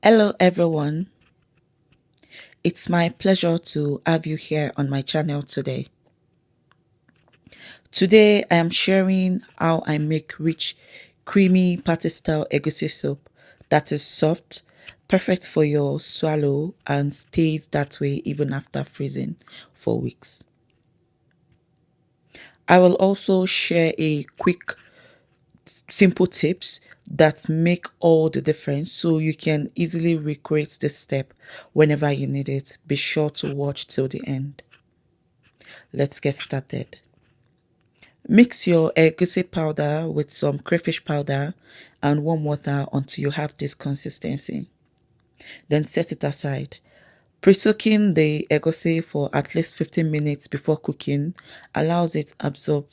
Hello everyone, it's my pleasure to have you here on my channel today. Today I am sharing how I make rich, creamy party style egusi soup that is soft, perfect for your swallow and stays that way even after freezing for weeks. I will also share a quick simple tips that make all the difference so you can easily recreate this step whenever you need it. Be sure to watch till the end. Let's get started. Mix your egusi powder with some crayfish powder and warm water until you have this consistency. Then set it aside. Pre-soaking the egusi for at least 15 minutes before cooking allows it absorb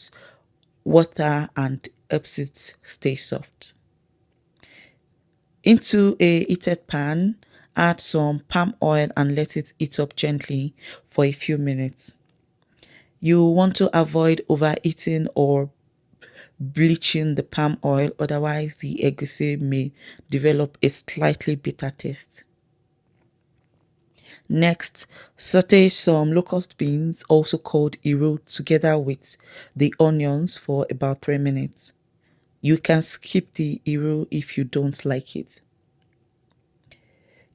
water and helps it stay soft. Into a heated pan, add some palm oil and let it heat up gently for a few minutes. You want to avoid overheating or bleaching the palm oil, otherwise the egusi may develop a slightly bitter taste. Next, saute some locust beans, also called iru, together with the onions for about 3 minutes. You can skip the iru if you don't like it.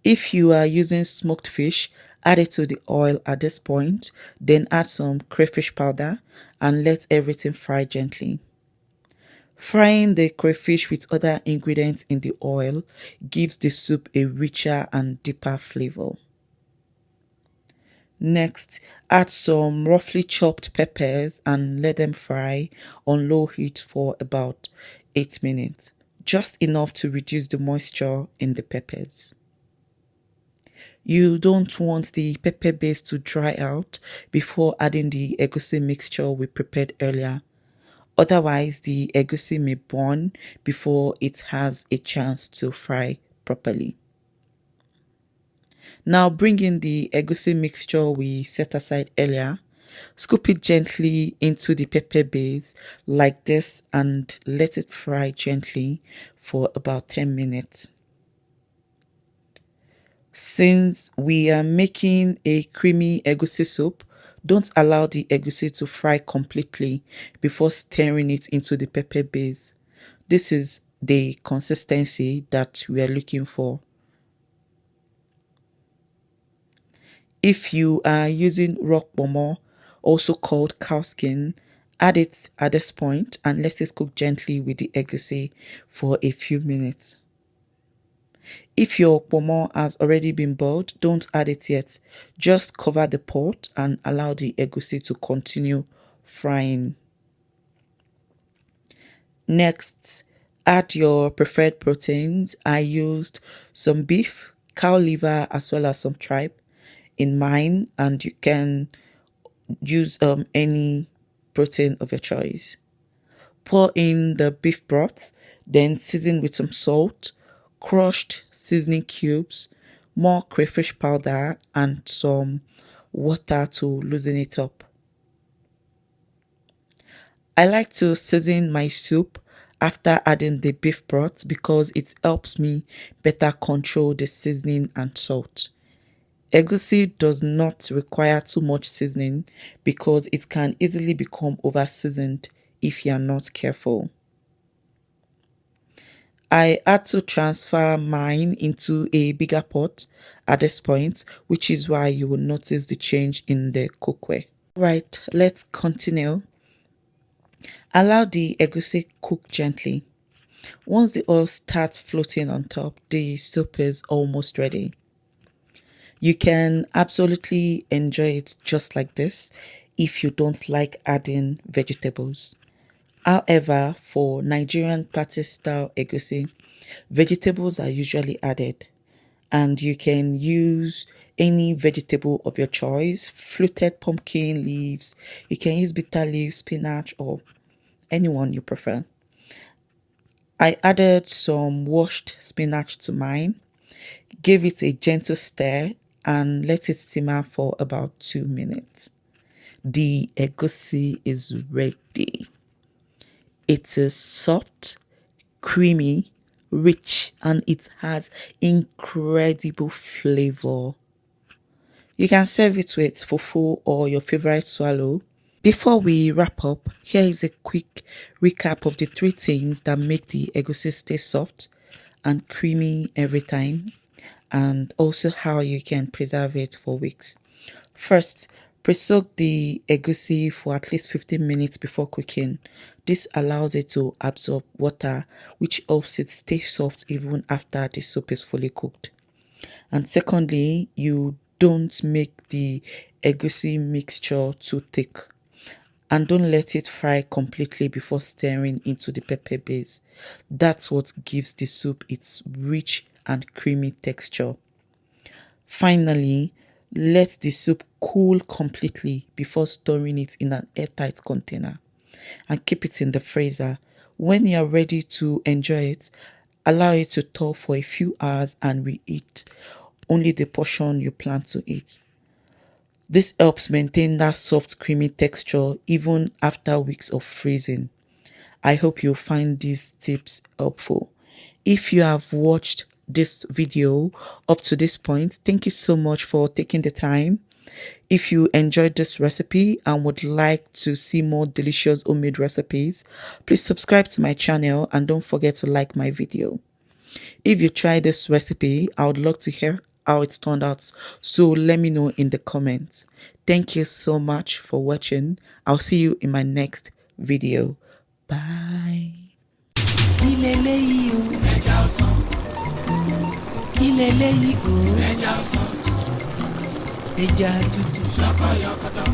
If you are using smoked fish, add it to the oil at this point, then add some crayfish powder and let everything fry gently. Frying the crayfish with other ingredients in the oil gives the soup a richer and deeper flavor. Next, add some roughly chopped peppers and let them fry on low heat for about 8 minutes, just enough to reduce the moisture in the peppers. You don't want the pepper base to dry out before adding the egusi mixture we prepared earlier. Otherwise, the egusi may burn before it has a chance to fry properly. Now bring in the egusi mixture we set aside earlier. Scoop it gently into the pepper base like this and let it fry gently for about 10 minutes. Since we are making a creamy egusi soup, don't allow the egusi to fry completely before stirring it into the pepper base. This is the consistency that we are looking for. If you are using rock bomo, also called cow skin, add it at this point and let it cook gently with the egusi for a few minutes. If your pomo has already been boiled, don't add it yet. Just cover the pot and allow the egusi to continue frying. Next, add your preferred proteins. I used some beef, cow liver, as well as some tripe in mine, and you can use any protein of your choice. Pour in the beef broth, then season with some salt, crushed seasoning cubes, more crayfish powder, and some water to loosen it up. I like to season my soup after adding the beef broth because it helps me better control the seasoning and salt. Egusi does not require too much seasoning because it can easily become over seasoned if you are not careful. I had to transfer mine into a bigger pot at this point, which is why you will notice the change in the cookware. Right, let's continue. Allow the egusi cook gently. Once the oil starts floating on top, the soup is almost ready. You can absolutely enjoy it just like this if you don't like adding vegetables. However, for Nigerian party style egusi, vegetables are usually added, and you can use any vegetable of your choice, fluted pumpkin leaves, you can use bitter leaves, spinach, or anyone you prefer. I added some washed spinach to mine, gave it a gentle stir, and let it simmer for about 2 minutes. The egusi is ready. It is soft, creamy, rich, and it has incredible flavor. You can serve it with fufu or your favorite swallow. Before we wrap up, here is a quick recap of the three things that make the egusi stay soft and creamy every time, and also how you can preserve it for weeks. First, pre-soak the egusi for at least 15 minutes before cooking. This allows it to absorb water, which helps it stay soft even after the soup is fully cooked. And secondly, you don't make the egusi mixture too thick. And don't let it fry completely before stirring into the pepper base. That's what gives the soup its rich and creamy texture. Finally, let the soup cool completely before storing it in an airtight container and keep it in the freezer. When you are ready to enjoy it, allow it to thaw for a few hours and reheat only the portion you plan to eat. This helps maintain that soft, creamy texture even after weeks of freezing. I hope you find these tips helpful. If you have watched this video up to this point, thank you so much for taking the time. If you enjoyed this recipe and would like to see more delicious homemade recipes, please subscribe to my channel and don't forget to like my video. If you try this recipe, I would love to hear how it turned out, so let me know in the comments. Thank you so much for watching. I'll see you in my next video. Bye. Ẹja tútù.